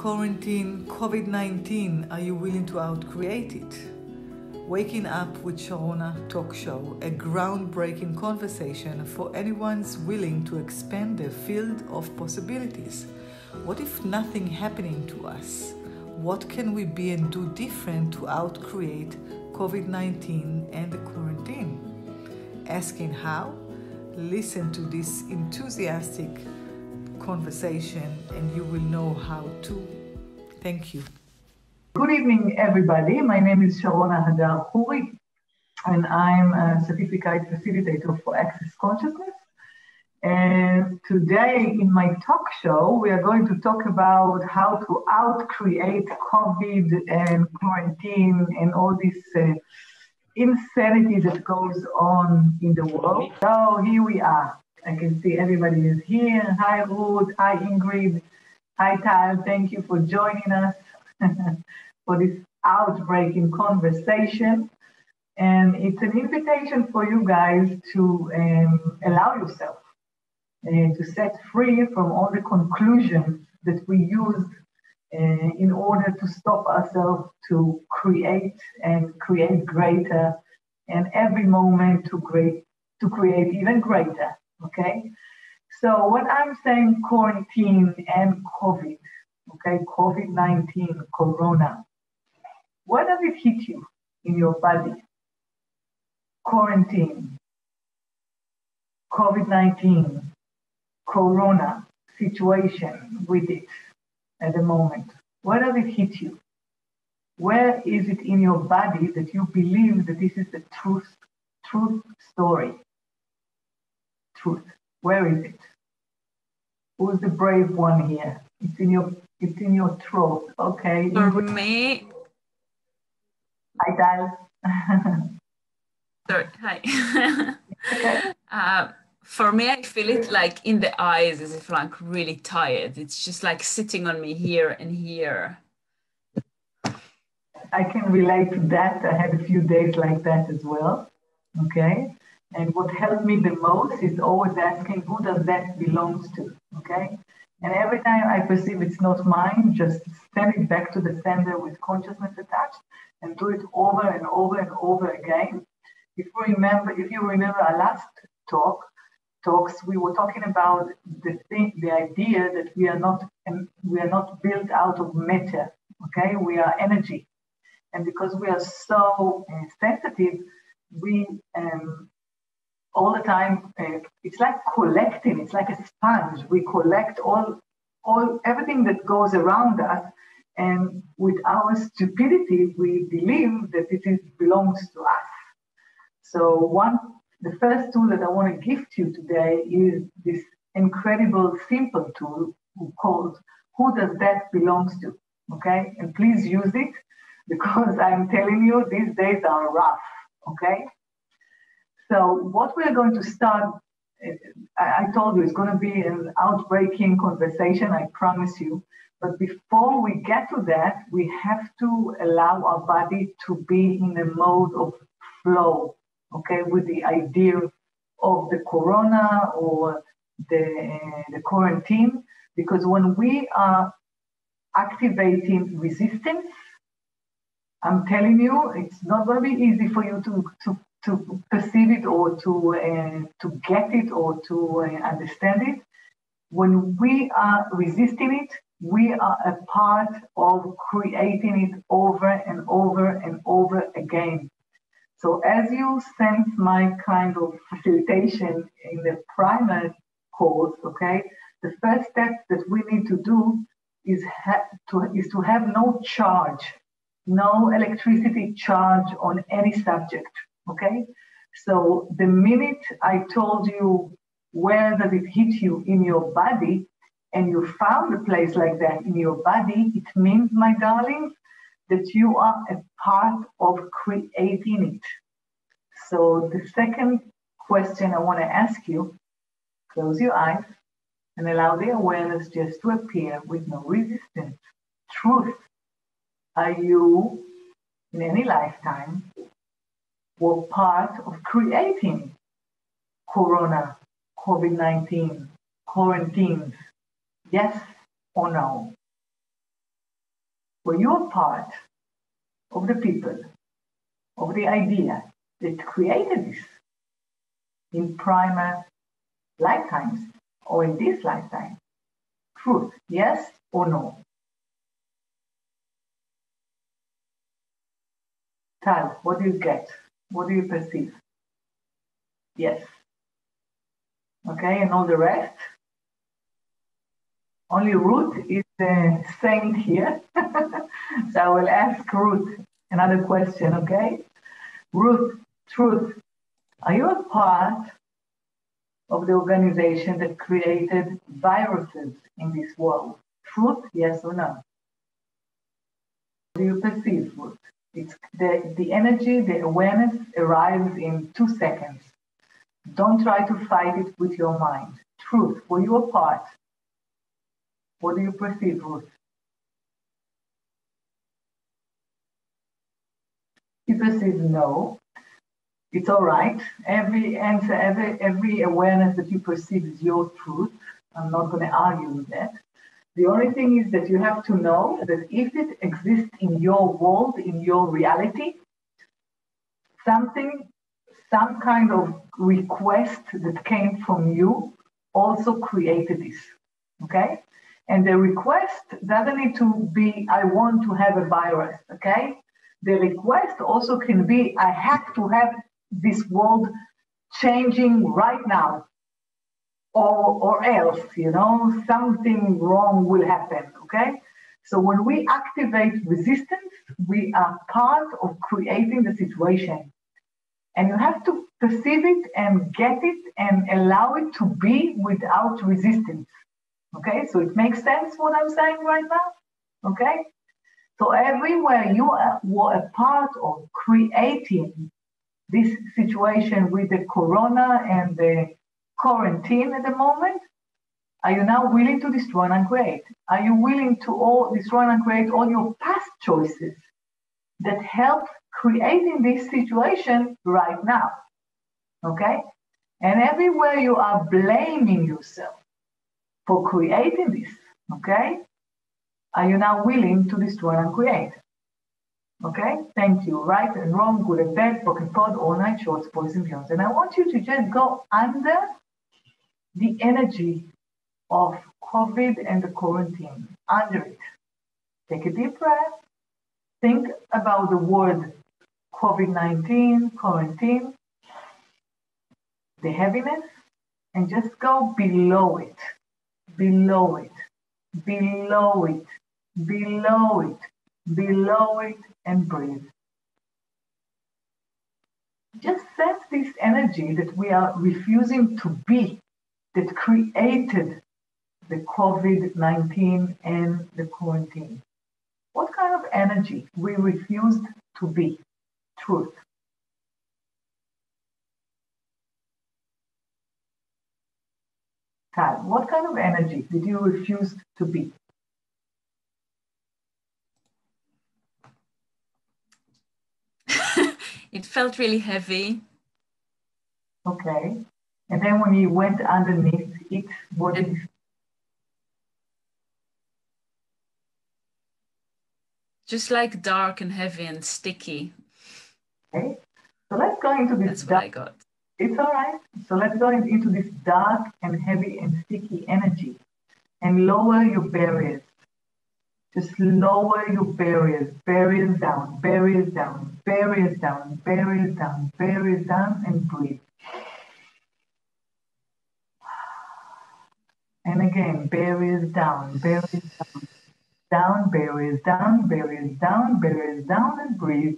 quarantine, COVID-19, are you willing to outcreate it? Waking Up with Sharona talk show, a groundbreaking conversation for anyone's willing to expand their field of possibilities. What if nothing happening to us? What can we be and do different to outcreate COVID-19 and the quarantine? Asking how? Listen to this enthusiastic conversation and you will know how to. Thank you. Good evening, everybody. My name is Sharona Hadar Khoury, and I'm a certificate facilitator for Access Consciousness. And today in my talk show, we are going to talk about how to outcreate COVID and quarantine and all this insanity that goes on in the world. So here we are. I can see everybody is here. Hi, Ruth. Hi, Ingrid. Hi, Tal. Thank you for joining us for this outbreaking conversation. And it's an invitation for you guys to allow yourself to set free from all the conclusions that we used in order to stop ourselves to create and create greater, and every moment to create even greater. Okay, so when I'm saying quarantine and COVID, okay, COVID-19, Corona, where does it hit you in your body? Quarantine, COVID-19, Corona situation with it at the moment. Where does it hit you? Where is it in your body that you believe that this is the truth story? Truth. Where is it? Who's the brave one here? It's in your throat. Okay. For me. Hi, Dal. Sorry. Hi. Okay. For me, I feel it like in the eyes, as if I'm really tired. It's just like sitting on me here and here. I can relate to that. I had a few days like that as well. Okay. And what helped me the most is always asking, who does that belongs to? Okay. And every time I perceive it's not mine, just send it back to the sender with consciousness attached and do it over and over and over again. If you remember our last talks, we were talking about the idea that we are not built out of matter. Okay. We are energy. And because we are so sensitive, we all the time, it's like collecting, it's like a sponge. We collect everything that goes around us, and with our stupidity, we believe that it belongs to us. So the first tool that I want to gift you today is this incredible simple tool called Who Does That Belongs To? Okay, and please use it, because I'm telling you, these days are rough. Okay. So what we're going to start, I told you, it's going to be an outbreaking conversation, I promise you. But before we get to that, we have to allow our body to be in a mode of flow, okay, with the idea of the corona or the quarantine. Because when we are activating resistance, I'm telling you, it's not going to be easy for you to perceive it or to get it or to understand it. When we are resisting it, we are a part of creating it over and over and over again. So as you sense my kind of facilitation in the primer course, okay, the first step that we need to do is to have no charge, no electricity charge on any subject. Okay, so the minute I told you where does it hit you in your body, and you found a place like that in your body, it means, my darling, that you are a part of creating it. So the second question I want to ask you, close your eyes and allow the awareness just to appear with no resistance. Truth. Are you, in any lifetime, were part of creating Corona, COVID-19, quarantines? Yes or no? Were you a part of the people, of the idea that created this in prior lifetimes or in this lifetime? Truth, yes or no? Tal, what do you get? What do you perceive? Yes. Okay, and all the rest? Only Ruth is the saint here. So I will ask Ruth another question, okay? Ruth, truth, are you a part of the organization that created viruses in this world? Truth, yes or no? What do you perceive, Ruth? It's the energy, the awareness arrives in 2 seconds. Don't try to fight it with your mind. Truth, were you a part? What do you perceive, Ruth? You perceive no. It's all right. Every answer, every awareness that you perceive is your truth. I'm not going to argue with that. The only thing is that you have to know that if it exists in your world, in your reality, some kind of request that came from you also created this, okay? And the request doesn't need to be, I want to have a virus, okay? The request also can be, I have to have this world changing right now, or else, something wrong will happen, okay? So when we activate resistance, we are part of creating the situation. And you have to perceive it and get it and allow it to be without resistance. Okay, so it makes sense what I'm saying right now? Okay? So everywhere you were a part of creating this situation with the corona and the quarantine at the moment, are you now willing to destroy and uncreate? Are you willing to destroy and uncreate all your past choices that helped creating this situation right now? Okay? And everywhere you are blaming yourself for creating this, okay? Are you now willing to destroy and create? Okay? Thank you. Right and wrong, good and bad, broken pod, all night shorts, boys and girls. And I want you to just go under the energy of COVID and the quarantine, under it. Take a deep breath. Think about the word COVID-19, quarantine, the heaviness, and just go below it, below it, below it, below it, below it, and breathe. Just sense this energy that we are refusing to be, that created the COVID-19 and the quarantine. What kind of energy we refused to be? Truth. Tal, what kind of energy did you refuse to be? It felt really heavy. Okay. And then when you went underneath it, what did you? Just like dark and heavy and sticky. Okay. So let's go into this. That's what I got. It's all right. So let's go into this dark and heavy and sticky energy and lower your barriers. Just lower your barriers, barriers down, barriers down, barriers down, barriers down, barriers down, and breathe. And again, barriers down, down, barriers down, barriers down, barriers down, and breathe.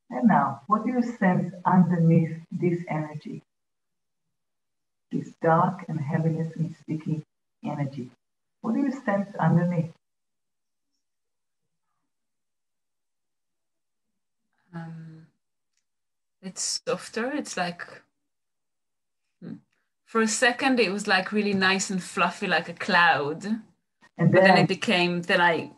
And now, what do you sense underneath this energy? This dark and heaviness and sticky energy. What do you sense underneath? It's softer. It's like, for a second, it was like really nice and fluffy, like a cloud. And then it became, became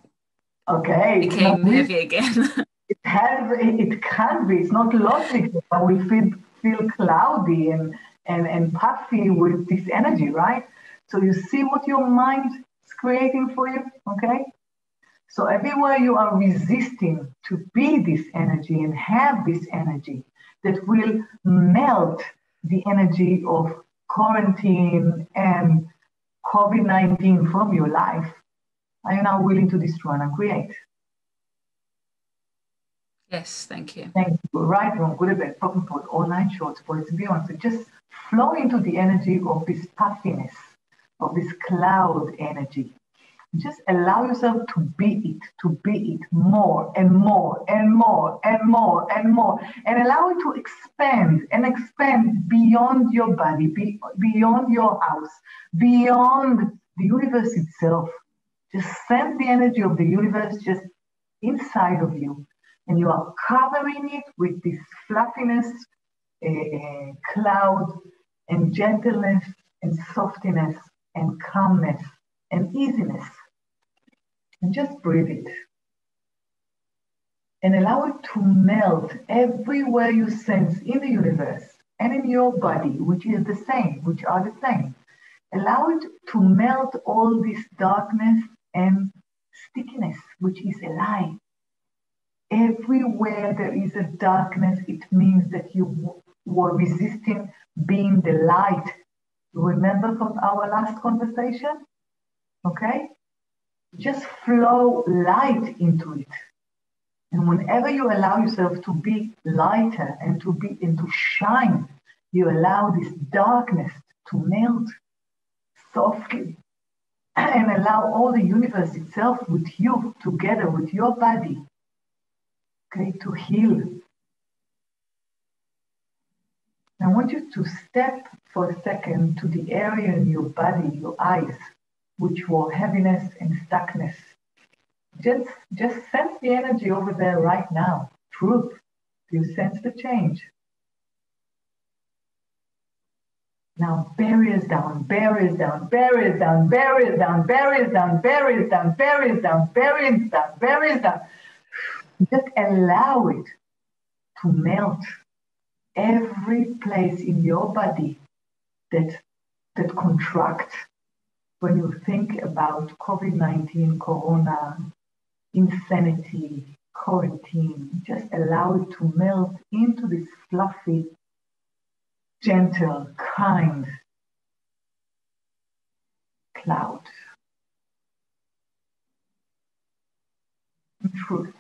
heavy again. It can be. It's not logical, but we feel cloudy and puffy with this energy, right? So you see what your mind is creating for you, okay? So everywhere you are resisting to be this energy and have this energy that will melt the energy of quarantine and COVID-19 from your life, are you now willing to destroy and create? Yes, thank you. Thank you. Right, wrong, good or bad, broken pot, all nine shorts, boys and beyond. So just flow into the energy of this puffiness, of this cloud energy. Just allow yourself to be it more and more and more and more and more, and allow it to expand and expand beyond your body, beyond your house, beyond the universe itself. Just send the energy of the universe just inside of you, and you are covering it with this fluffiness, cloud, and gentleness, and softness, and calmness, and easiness. And just breathe it. And allow it to melt everywhere you sense in the universe and in your body, which are the same. Allow it to melt all this darkness and stickiness, which is a lie. Everywhere there is a darkness, it means that you were resisting being the light. You remember from our last conversation? Okay? Just flow light into it. And whenever you allow yourself to be lighter and to shine, you allow this darkness to melt softly and allow all the universe itself with you, together with your body, okay, to heal. I want you to step for a second to the area in your body, your eyes, which were heaviness and stuckness. Just sense the energy over there right now. Truth. Do you sense the change? Now barriers down, barriers down, barriers down, barriers down, barriers down, barriers down, barriers down, barriers down, barriers down. Just allow it to melt every place in your body that contracts when you think about COVID-19, Corona, insanity, quarantine. Just allow it to melt into this fluffy, gentle, kind cloud. In truth,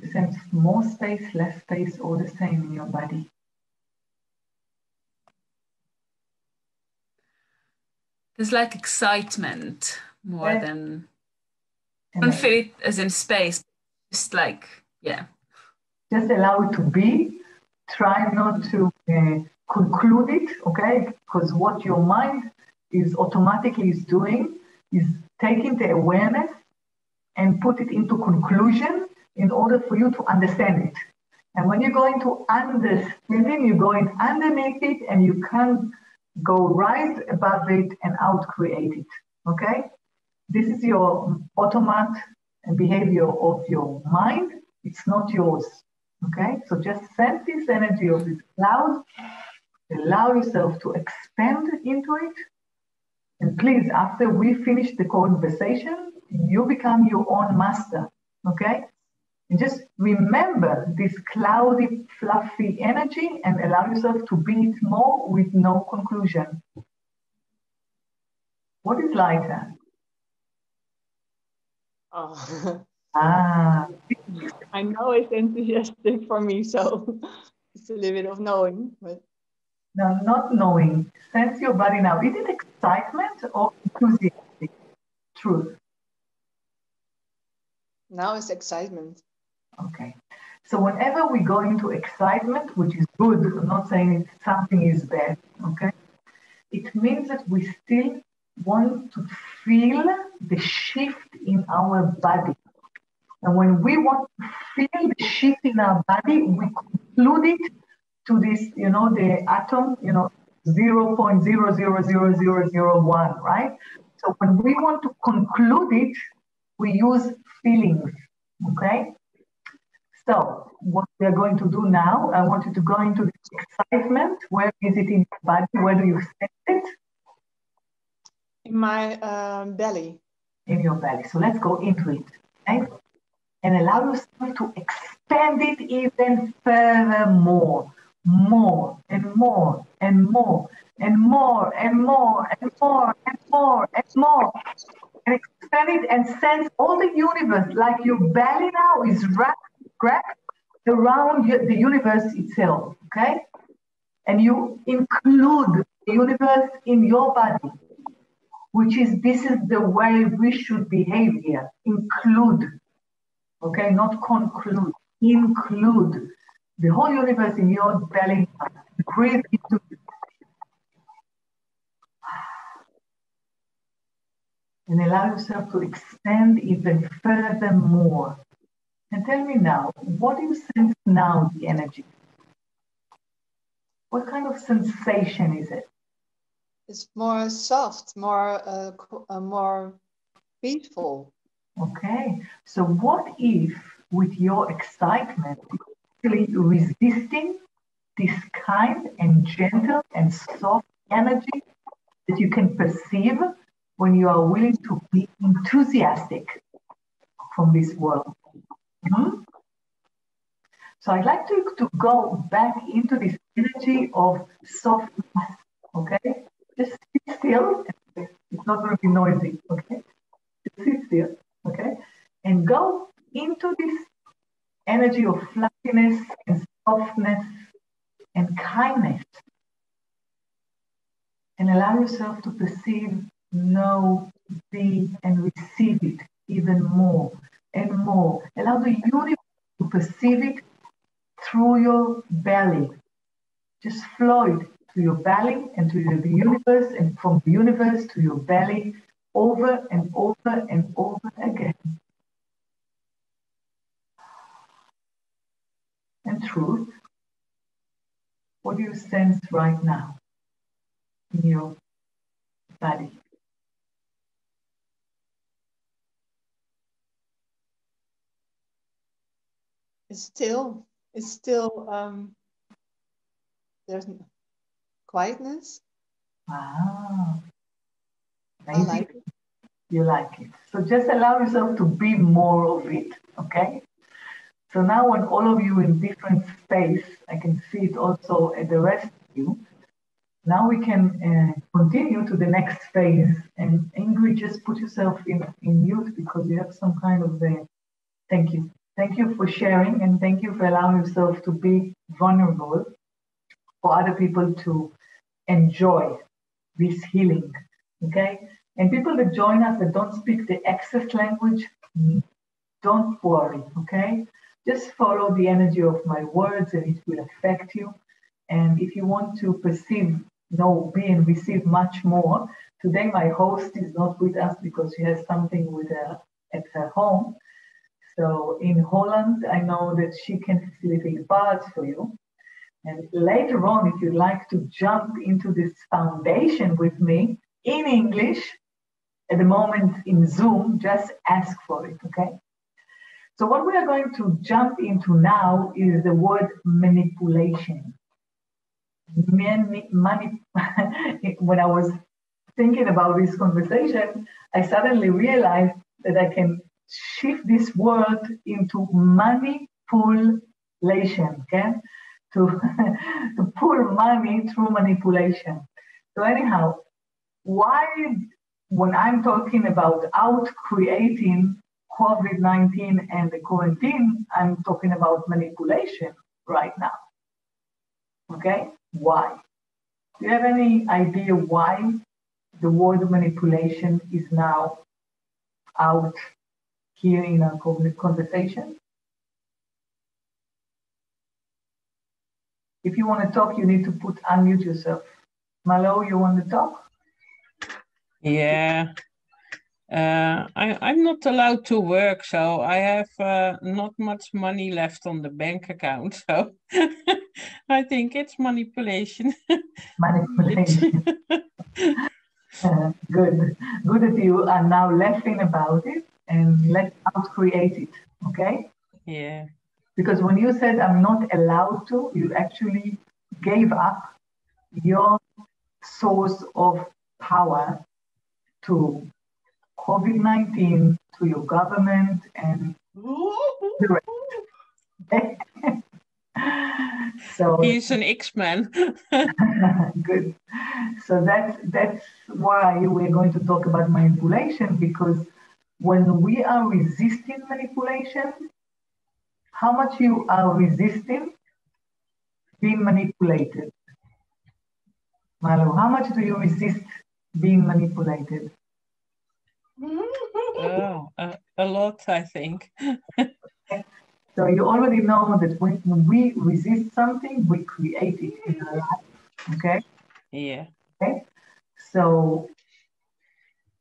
you sense more space, less space, or the same in your body. There's like excitement more than, I don't feel it as in space, just like, yeah. Just allow it to be. Try not to conclude it, okay? Because what your mind is automatically doing is taking the awareness and put it into conclusion in order for you to understand it. And when you're going to understanding, you're going underneath it and you can't go right above it and out-create it, okay? This is your automat and behavior of your mind. It's not yours, okay? So just send this energy of this cloud, allow yourself to expand into it. And please, after we finish the conversation, you become your own master, okay? And just remember this cloudy, fluffy energy and allow yourself to be it more with no conclusion. What is lighter? Oh. I know it's enthusiastic for me, so it's a little bit of knowing. But no, not knowing. Sense your body now. Is it excitement or enthusiastic? Truth. Now it's excitement. Okay. So whenever we go into excitement, which is good, I'm not saying something is bad, okay? It means that we still want to feel the shift in our body. And when we want to feel the shift in our body, we conclude it to this, the atom, 0.000001, right? So when we want to conclude it, we use feelings, okay? So what we are going to do now, I want you to go into the excitement. Where is it in your body? Where do you sense it? In my belly. In your belly. So let's go into it. Okay? And allow yourself to expand it even furthermore. More and more and more and more and more and more and more and more. And expand it and sense all the universe, like your belly now is wrapped around the universe itself, okay? And you include the universe in your body, this is the way we should behave here. Include, okay? Not conclude, include the whole universe in your belly. Breathe into it. And allow yourself to expand even furthermore. And tell me now, what do you sense now, the energy? What kind of sensation is it? It's more soft, more peaceful. Okay, so what if with your excitement, you're actually resisting this kind and gentle and soft energy that you can perceive when you are willing to be enthusiastic from this world? Mm-hmm. So I'd like to go back into this energy of softness, okay? Just sit still. It's not going to be noisy, okay? Just sit still, okay? And go into this energy of fluffiness and softness and kindness. And allow yourself to perceive, know, be, and receive it even more and more. Allow the universe to perceive it through your belly. Just flow it to your belly and to the universe, and from the universe to your belly, over and over and over again. And truth, what do you sense right now in your body? It's still, there's quietness. Wow. I like it. You like it. So just allow yourself to be more of it, okay? So now when all of you in different space, I can see it also at the rest of you. Now we can continue to the next phase. And Ingrid, just put yourself in mute because you have some kind of thank you. Thank you for sharing, and thank you for allowing yourself to be vulnerable for other people to enjoy this healing, okay? And people that join us that don't speak the access language, don't worry, okay? Just follow the energy of my words and it will affect you. And if you want to perceive, know, be, and receive much more, today my host is not with us because she has something with her at her home. So in Holland, I know that she can facilitate bars for you. And later on, if you'd like to jump into this foundation with me in English, at the moment in Zoom, just ask for it, okay? So what we are going to jump into now is the word manipulation. When I was thinking about this conversation, I suddenly realized that I can shift this word into manipulation, okay? To pull money through manipulation. So anyhow, why, when I'm talking about out-creating COVID-19 and the quarantine, I'm talking about manipulation right now. Okay? Why? Do you have any idea why the word manipulation is now out here in our conversation? If you want to talk, you need to unmute yourself. Malo, you want to talk? Yeah. I'm not allowed to work, so I have not much money left on the bank account. So I think it's manipulation. Manipulation. Good. Good that you are now laughing about it, and let's out-create it, okay? Yeah. Because when you said I'm not allowed to, you actually gave up your source of power to COVID-19, to your government, and the rest. So he's an X-Man. good. So that's why we're going to talk about manipulation, because when we are resisting manipulation, how much you are resisting being manipulated? Malu, how much do you resist being manipulated? Oh, a lot, I think. So you already know that when we resist something, we create it in our life. Okay? Yeah. Okay? So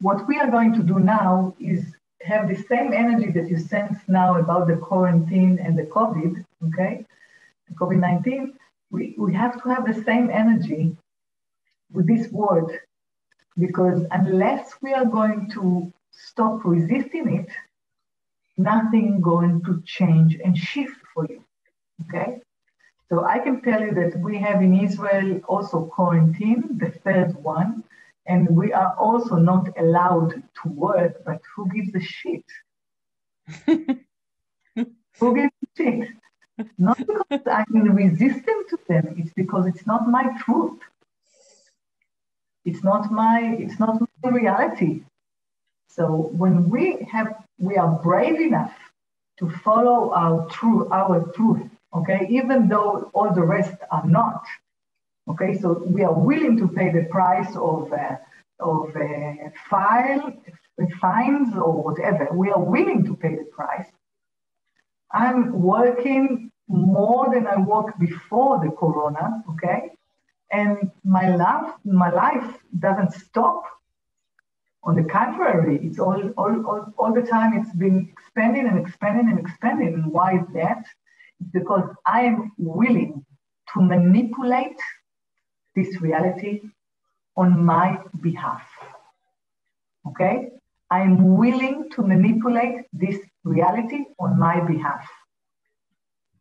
what we are going to do now is have the same energy that you sense now about the quarantine and the COVID, okay? The COVID-19, we have to have the same energy with this word, because unless we are going to stop resisting it, nothing going to change and shift for you, okay? So I can tell you that we have in Israel also quarantine, the third one, and we are also not allowed to work, but who gives a shit? Who gives a shit? Not because I'm resistant to them, it's because it's not my truth. It's not my reality. So when we are brave enough to follow our truth, okay, even though all the rest are not, okay, so we are willing to pay the price of fines or whatever. We are willing to pay the price. I'm working more than I worked before the corona, okay, and my life doesn't stop. On the contrary, it's all the time it's been expanding and expanding and expanding. And why is that? It's because I am willing to manipulate this reality on my behalf. Okay? I'm willing to manipulate this reality on my behalf.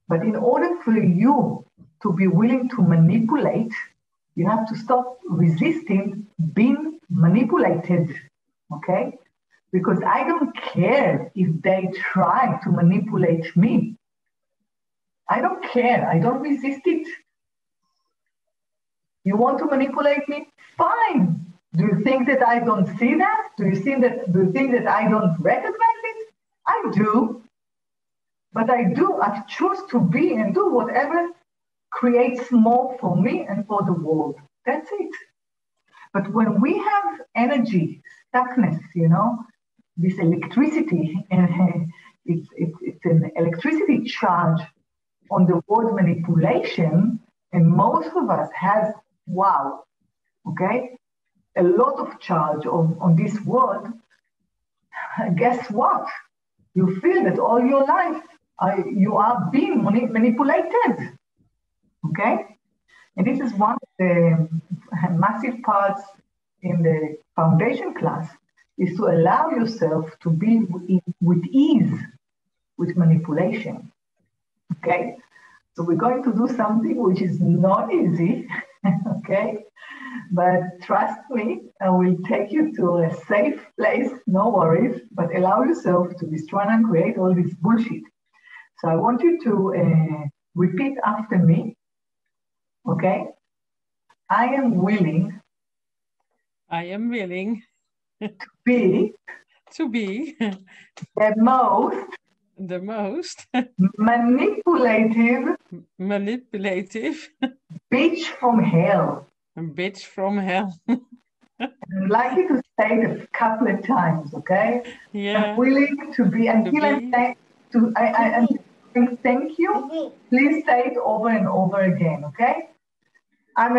But in order for you to be willing to manipulate, you have to stop resisting being manipulated. Okay? Because I don't care if they try to manipulate me. I don't care. I don't resist it. You want to manipulate me? Fine. Do you think that I don't see that? Do you think that I don't recognize it? I do. But I choose to be and do whatever creates more for me and for the world. That's it. But when we have energy, stuckness, this electricity, and it's an electricity charge on the word manipulation, and most of us has, a lot of charge on this word. Guess what? You feel that all your life you are being manipulated, okay? And this is one of the massive parts in the foundation class, is to allow yourself to be with ease with manipulation, okay? So we're going to do something which is not easy, okay? But trust me, I will take you to a safe place, no worries, but allow yourself to be strong and create all this bullshit. So I want you to repeat after me, okay? I am willing to be the most manipulative bitch from hell. Bitch from hell. I'd like you to say it a couple of times, okay? Yeah. I'm willing to be, until I'm saying thank you, please say it over and over again, okay? I'm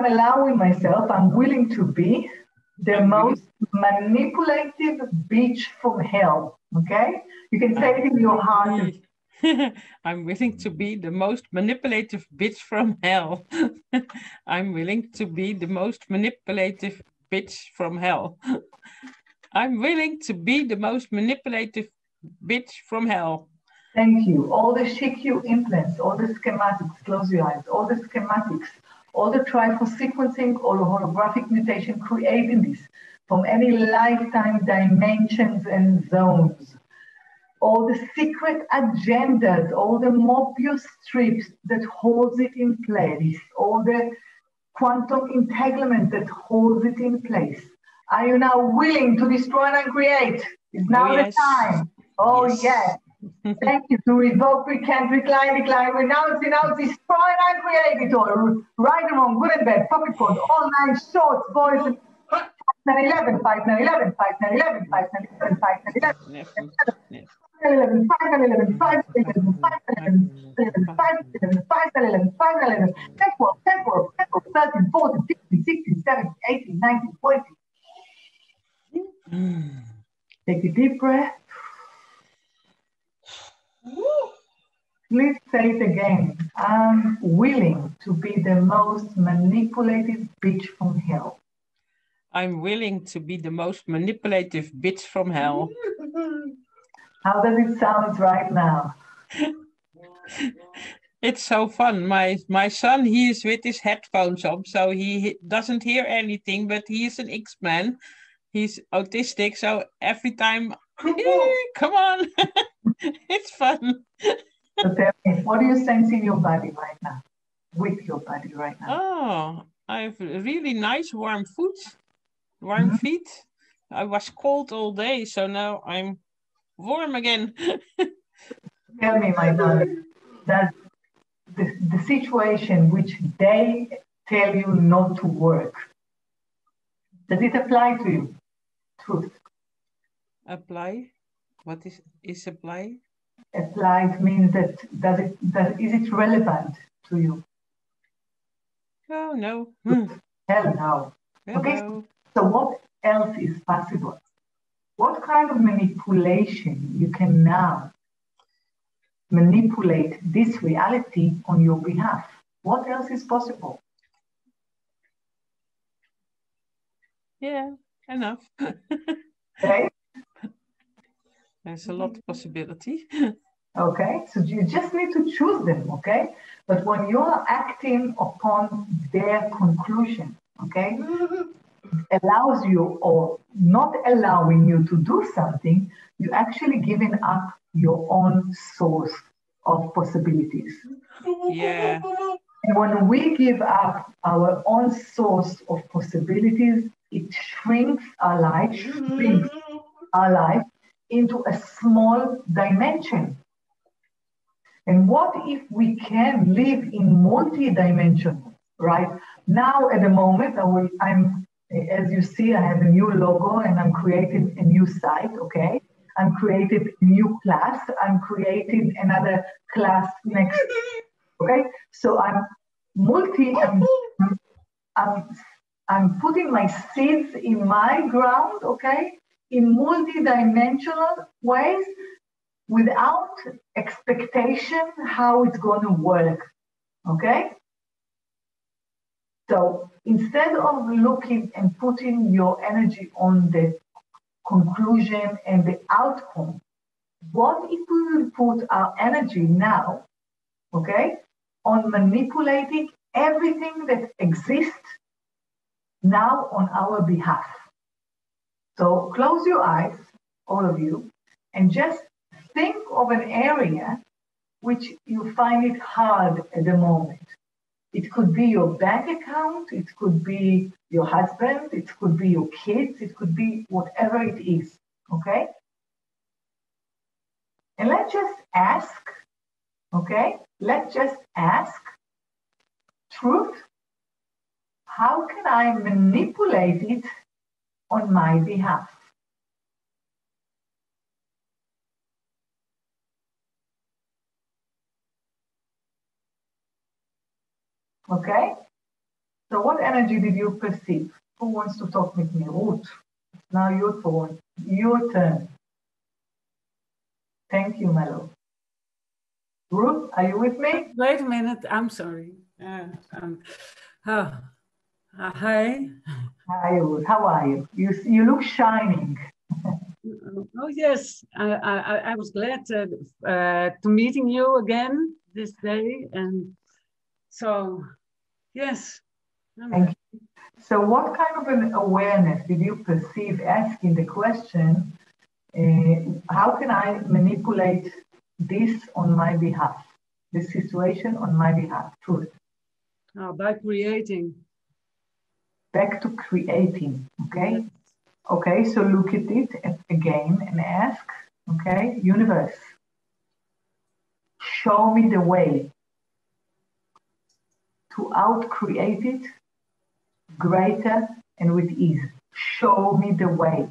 allowing myself, I'm willing to be the most manipulative bitch from hell, okay? You can say it in your heart. I'm willing to be the most manipulative bitch from hell. I'm willing to be the most manipulative bitch from hell. I'm willing to be the most manipulative bitch from hell. Thank you. All the SHIQ implants, all the schematics, close your eyes, all the schematics, all the trifle sequencing, all the holographic mutation creating this. from any lifetime dimensions and zones, all the secret agendas, all the Mobius strips that holds it in place, all the quantum entanglement that holds it in place. Are you now willing to destroy and uncreate? Is now the time. Oh, yes. Thank you. To revoke, recant, recline, renounce, destroy and uncreate it all. Right and wrong, good and bad, pocket code, all nine shorts, boys, 5, 9, 11, 5, 9, 11, 5, 9, 11, 5, 9, 11, 5, 9, 11, 11, 5, 9, 11, 5, 11, 5, 11, 5, 11, 5, 11, 5, 11, 10, 12, 10, 12, 10, 12, 13, 14, 15, 16, 17, 18, 19, 20. Take a deep breath. Please say it again. I'm willing to be the most manipulative bitch from hell. I'm willing to be the most manipulative bitch from hell. How does it sound right now? It's so fun. My son, he is with his headphones on, so he doesn't hear anything, but he is an X-Man. He's autistic, so every time, come on, it's fun. So tell me, what do you sense in your body right now? With your body right now? Oh, I have really nice warm feet. I was cold all day, so now I'm warm again. Tell me, my darling, does the situation which they tell you not to work, does it apply to you? Truth. Apply? What is apply? Applied means that is it relevant to you? Oh, no. Hell no. Hell okay, no. So what else is possible? What kind of manipulation you can now manipulate this reality on your behalf? What else is possible? Yeah, enough. Okay. There's a lot of possibility. Okay, so you just need to choose them, okay? But when you're acting upon their conclusion, okay, allows you or not allowing you to do something, you're actually giving up your own source of possibilities. Yeah. And when we give up our own source of possibilities, it shrinks our life into a small dimension. And what if we can live in multi-dimensional, right? Now, at the moment, I'm, as you see, I have a new logo and I'm creating a new site, okay? I'm creating a new class. I'm creating another class next, okay? So I'm I'm putting my seeds in my ground, okay? In multi-dimensional ways, without expectation how it's going to work, okay? So instead of looking and putting your energy on the conclusion and the outcome, what if we will put our energy now, okay, on manipulating everything that exists now on our behalf? So close your eyes, all of you, and just think of an area which you find it hard at the moment. It could be your bank account, it could be your husband, it could be your kids, it could be whatever it is, okay? And let's just ask, okay? Let's just ask, truth, how can I manipulate it on my behalf? Okay? So what energy did you perceive? Who wants to talk with me? Ruth, now your turn. Your turn. Thank you, Melo. Ruth, are you with me? Wait a minute, I'm sorry. Hi. Hi, Ruth. How are you? You look shining. Oh yes, I was glad to meeting you again this day, and so yes. Thank you. So what kind of an awareness did you perceive asking the question, how can I manipulate this on my behalf, this situation on my behalf? Truth. By creating. Back to creating, okay? Yes. Okay, so look at it again and ask, okay, universe, show me the way to outcreate it greater and with ease. Show me the way.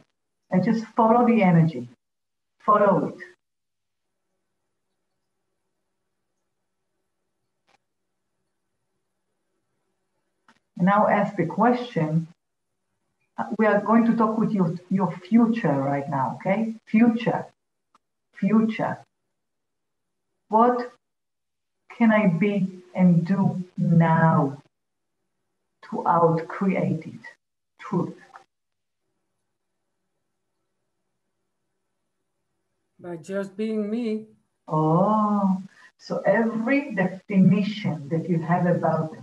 And just follow the energy. Follow it. Now ask the question. We are going to talk with your future right now, okay? Future. What can I be and do now to outcreate it? Truth. By just being me. Oh, so every definition that you have about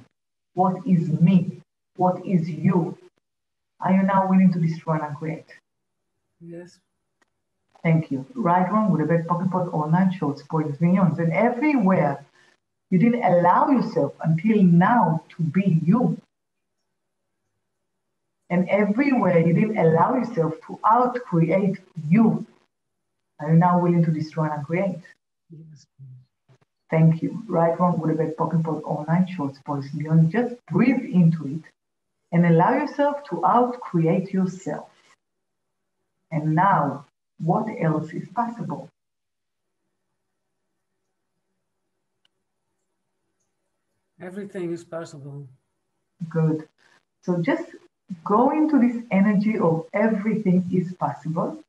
what is me, what is you, are you now willing to destroy and create? Yes. Thank you. Right, wrong, good, bad, pocket pot, all nine shorts, points, minions, and everywhere you didn't allow yourself until now to be you. And everywhere you didn't allow yourself to outcreate you, are you now willing to destroy and create? Yes. Thank you. Right, wrong, good, bad, pocket pot, all nine shorts, points, minions. Just breathe into it and allow yourself to outcreate yourself. And now, what else is possible? Everything is possible. Good. So just go into this energy of everything is possible.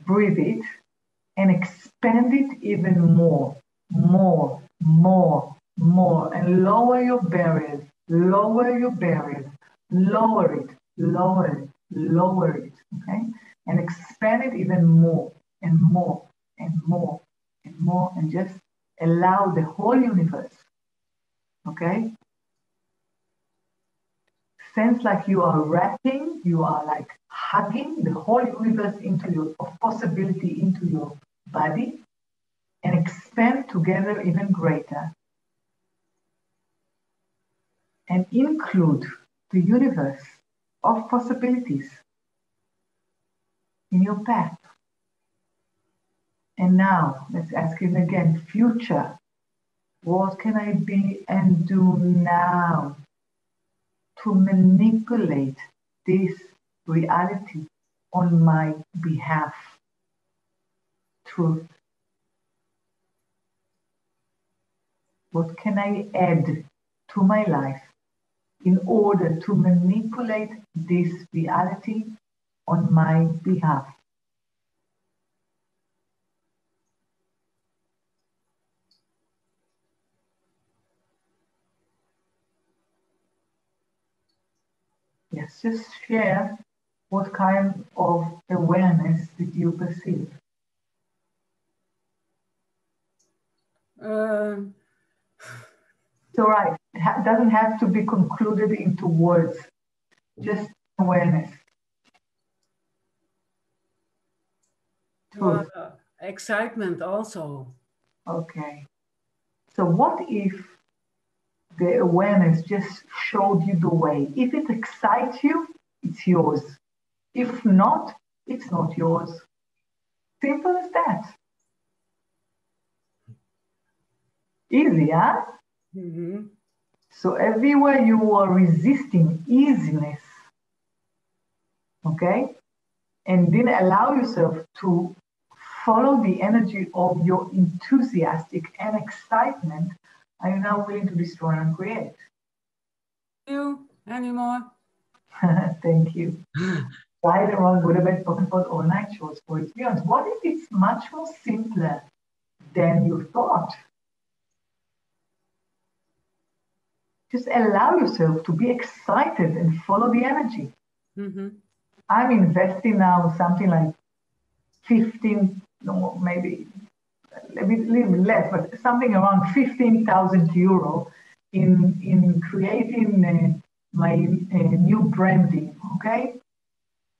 Breathe it and expand it even more, and lower your barriers, lower it, okay? And expand it even more, and just allow the whole universe, okay? Sense like you are wrapping, you are like hugging the whole universe into your of possibility into your body and expand together even greater. And include the universe of possibilities in your path. And now, let's ask him again, future, what can I be and do now to manipulate this reality on my behalf? Truth. What can I add to my life in order to manipulate this reality on my behalf? Yes, just share what kind of awareness did you perceive? It's all right. It doesn't have to be concluded into words, just awareness. Excitement also. Okay. So what if the awareness just showed you the way? If it excites you, it's yours. If not, it's not yours. Simple as that. Easy, huh? Mm-hmm. So everywhere you are resisting easiness, okay, and then allow yourself to follow the energy of your enthusiastic and excitement, are you now willing to destroy and create? You anymore? Thank you. Right or wrong, good or bad, spoken for all night shorts for experience. What if it's much more simpler than you thought? Just allow yourself to be excited and follow the energy. Mm-hmm. I'm investing now something like 15, no, maybe a little less, but something around 15,000 euro in creating my new branding, okay?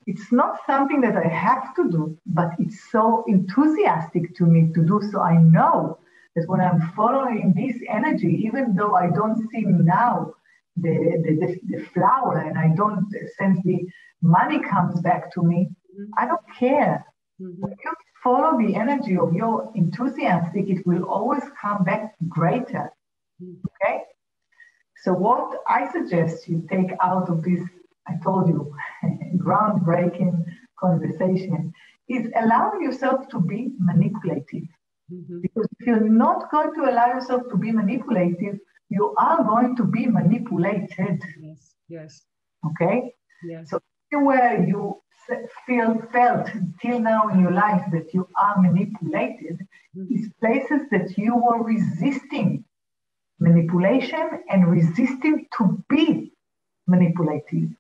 It's not something that I have to do, but it's so enthusiastic to me to do so. I know that when I'm following this energy, even though I don't see now the flower and I don't sense the money comes back to me, I don't care. When you follow the energy of your enthusiastic, it will always come back greater, okay? So what I suggest you take out of this, I told you, groundbreaking conversation, is allowing yourself to be manipulative. Because if you're not going to allow yourself to be manipulative, you are going to be manipulated. Yes, yes. Okay? Yes. So anywhere you felt till now in your life that you are manipulated is places that you were resisting manipulation and resisting to be manipulative.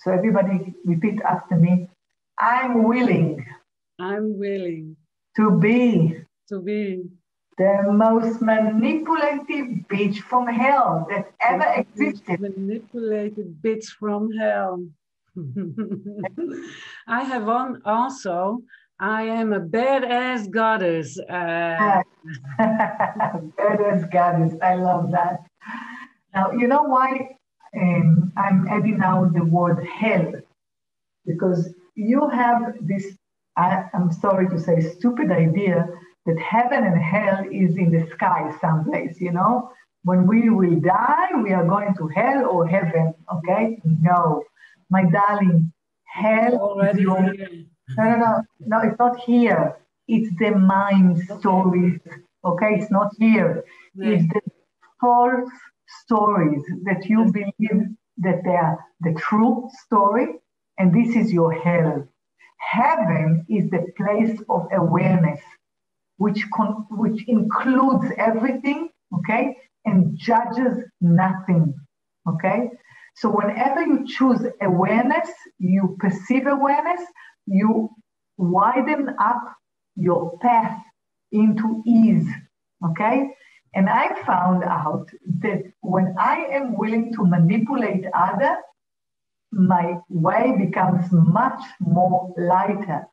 So everybody repeat after me. I'm willing To be the most manipulative bitch from hell that ever existed. Manipulated bitch from hell. I have one also. I am a badass goddess. Badass goddess. I love that. Now, you know why I'm adding now the word hell? Because you have this, I'm sorry to say, stupid idea that heaven and hell is in the sky someplace, you know? When we will die, we are going to hell or heaven, okay? No, my darling, hell already is your... here. No, it's not here. It's the mind stories, okay? It's not here. It's the false stories that you believe that they are the true story, and this is your hell. Heaven is the place of awareness, which includes everything, okay, and judges nothing, okay? So whenever you choose awareness, you perceive awareness, you widen up your path into ease, okay? And I found out that when I am willing to manipulate others, my way becomes much more lighter.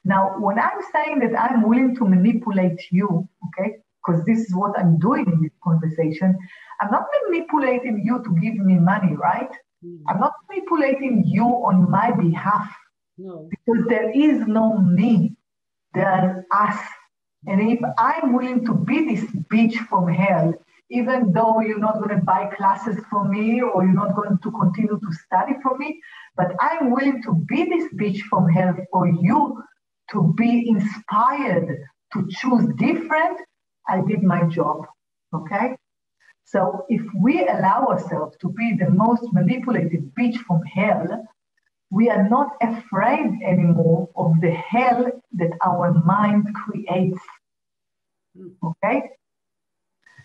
Now, when I'm saying that I'm willing to manipulate you, okay, because this is what I'm doing in this conversation, I'm not manipulating you to give me money, right? I'm not manipulating you on my behalf. No. Because there is no me, there's us. And if I'm willing to be this bitch from hell, even though you're not going to buy classes from me or you're not going to continue to study from me, but I'm willing to be this bitch from hell for you to be inspired to choose different, I did my job, okay? So if we allow ourselves to be the most manipulated bitch from hell, we are not afraid anymore of the hell that our mind creates, okay?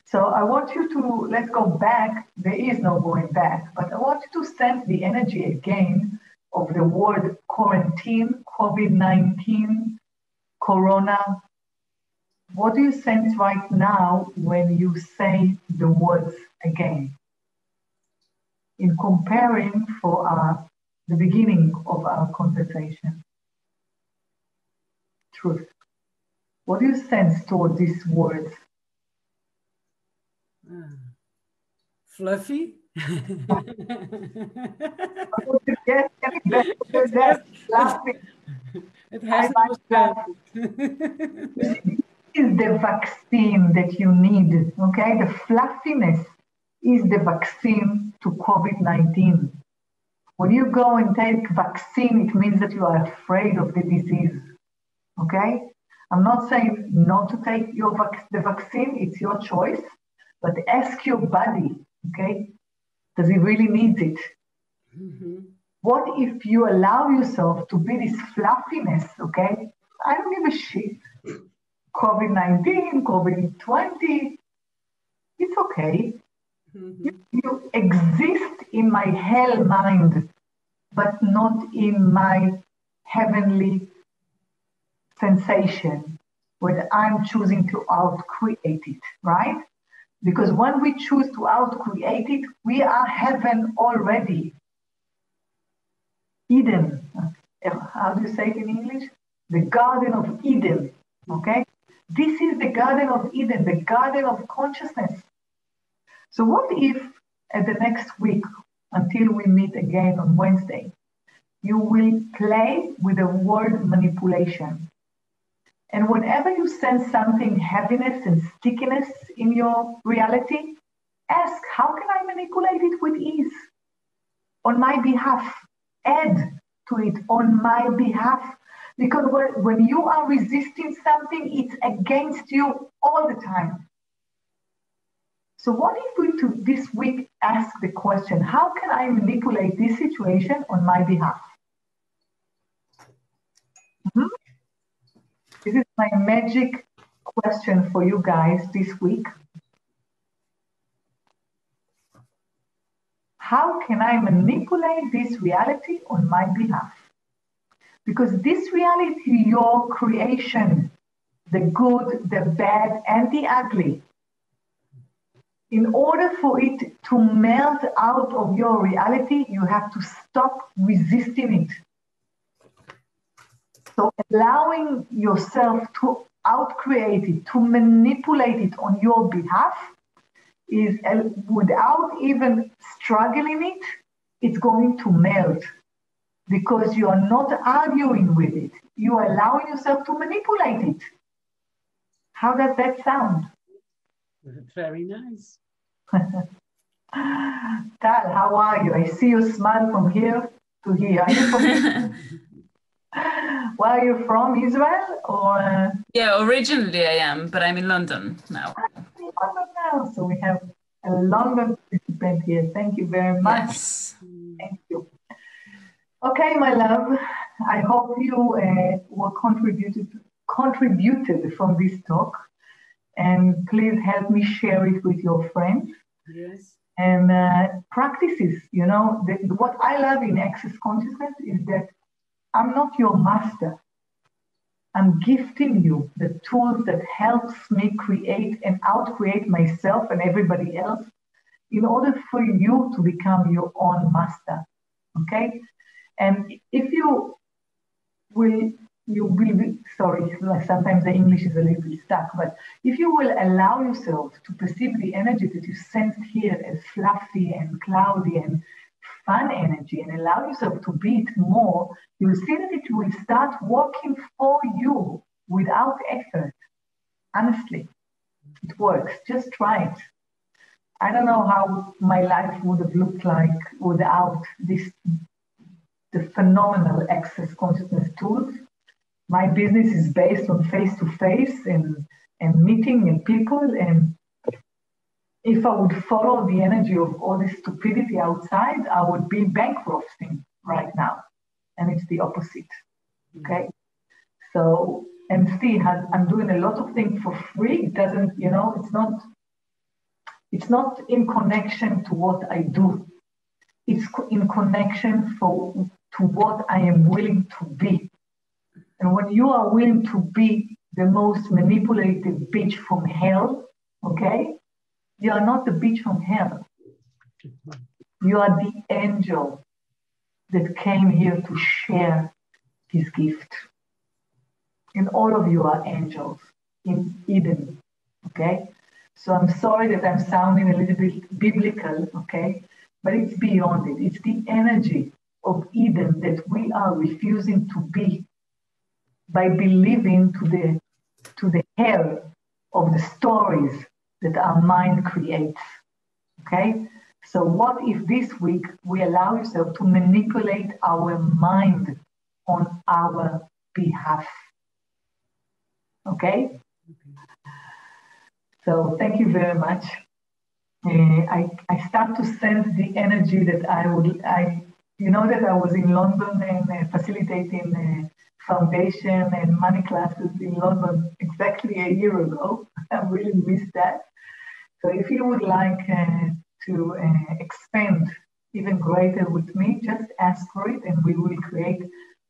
So I want you to, let's go back, there is no going back, but I want you to sense the energy again of the word quarantine, COVID-19, Corona. What do you sense right now when you say the words again? In comparing for the beginning of our conversation. Truth. What do you sense toward these words? Fluffy? Yes, laughing. It has no sense. Is the vaccine that you need, okay? The fluffiness is the vaccine to COVID-19. When you go and take vaccine, it means that you are afraid of the disease, okay? I'm not saying not to take the vaccine, it's your choice, but ask your body, okay? Does it really need it? Mm-hmm. What if you allow yourself to be this fluffiness, okay? I don't give a shit. COVID-19, COVID-20, it's okay. Mm-hmm. You exist in my hell mind, but not in my heavenly sensation, where I'm choosing to outcreate it, right? Because when we choose to outcreate it, we are heaven already. Eden. How do you say it in English? The Garden of Eden. Okay? This is the Garden of Eden, the Garden of Consciousness. So what if at the next week, until we meet again on Wednesday, you will play with the word manipulation. And whenever you sense something, heaviness and stickiness in your reality, ask, how can I manipulate it with ease? On my behalf. Add to it on my behalf. Because when you are resisting something, it's against you all the time. So what if we this week ask the question, how can I manipulate this situation on my behalf? Mm-hmm. This is my magic question for you guys this week. How can I manipulate this reality on my behalf? Because this reality, your creation, the good, the bad, and the ugly, in order for it to melt out of your reality, you have to stop resisting it. So allowing yourself to outcreate it, to manipulate it on your behalf, is without even struggling it, it's going to melt. Because you are not arguing with it. You are allowing yourself to manipulate it. How does that sound? Very nice. Tal, how are you? I see you smile from here to here. Are you from Where are you from? Israel or? Yeah, originally I am, but I'm in London now. London now, so we have a London participant here. Thank you very much. Yes. Thank you. Okay, my love. I hope you were contributed from this talk, and please help me share it with your friends. Yes. And practices. You know, what I love in Access Consciousness is that I'm not your master. I'm gifting you the tools that helps me create and outcreate myself and everybody else in order for you to become your own master. Okay? And if you will be, sorry, sometimes the English is a little bit stuck, but if you will allow yourself to perceive the energy that you sense here as fluffy and cloudy and fun energy and allow yourself to be it more, you'll see that it will start working for you without effort. Honestly, it works. Just try it. I don't know how my life would have looked like without the phenomenal Access Consciousness tools. My business is based on face-to-face and meeting and people. And if I would follow the energy of all this stupidity outside, I would be bankrupting right now. And it's the opposite. Okay? So, and see, I'm doing a lot of things for free. It doesn't, you know, it's not in connection to what I do. It's in connection to what I am willing to be. And when you are willing to be the most manipulative bitch from hell, okay, you are not the bitch from hell. You are the angel that came here to share his gift. And all of you are angels in Eden, okay? So I'm sorry that I'm sounding a little bit biblical, okay? But it's beyond it. It's the energy of Eden that we are refusing to be by believing to the hell of the stories that our mind creates, okay? So what if this week we allow ourselves to manipulate our mind on our behalf, okay? So thank you very much. I start to sense the energy that you know that I was in London and facilitating foundation and money classes in London exactly a year ago. I really missed that. So if you would like to expand even greater with me, just ask for it and we will create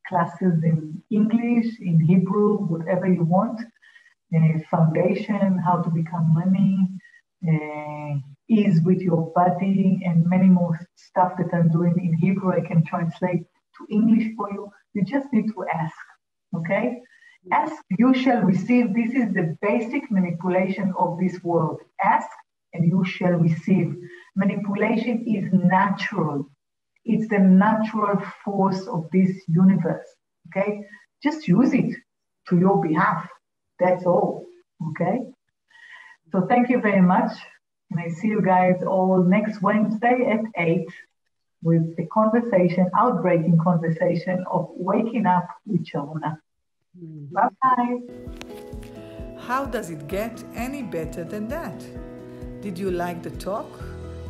classes in English, in Hebrew, whatever you want. Foundation, how to become money, ease with your body, and many more stuff that I'm doing in Hebrew. I can translate to English for you. You just need to ask, okay? Ask, you shall receive. This is the basic manipulation of this world. Ask, and you shall receive. Manipulation is natural. It's the natural force of this universe, okay? Just use it to your behalf. That's all, okay? So thank you very much. And I see you guys all next Wednesday at 8 with the conversation, outbreaking conversation of waking up with Sharona. Bye-bye. How does it get any better than that? Did you like the talk?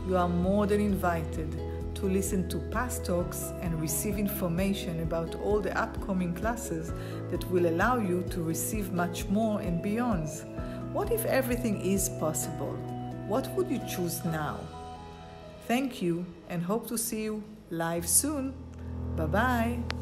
You are more than invited to listen to past talks and receive information about all the upcoming classes that will allow you to receive much more and beyond. What if everything is possible? What would you choose now? Thank you and hope to see you live soon. Bye-bye.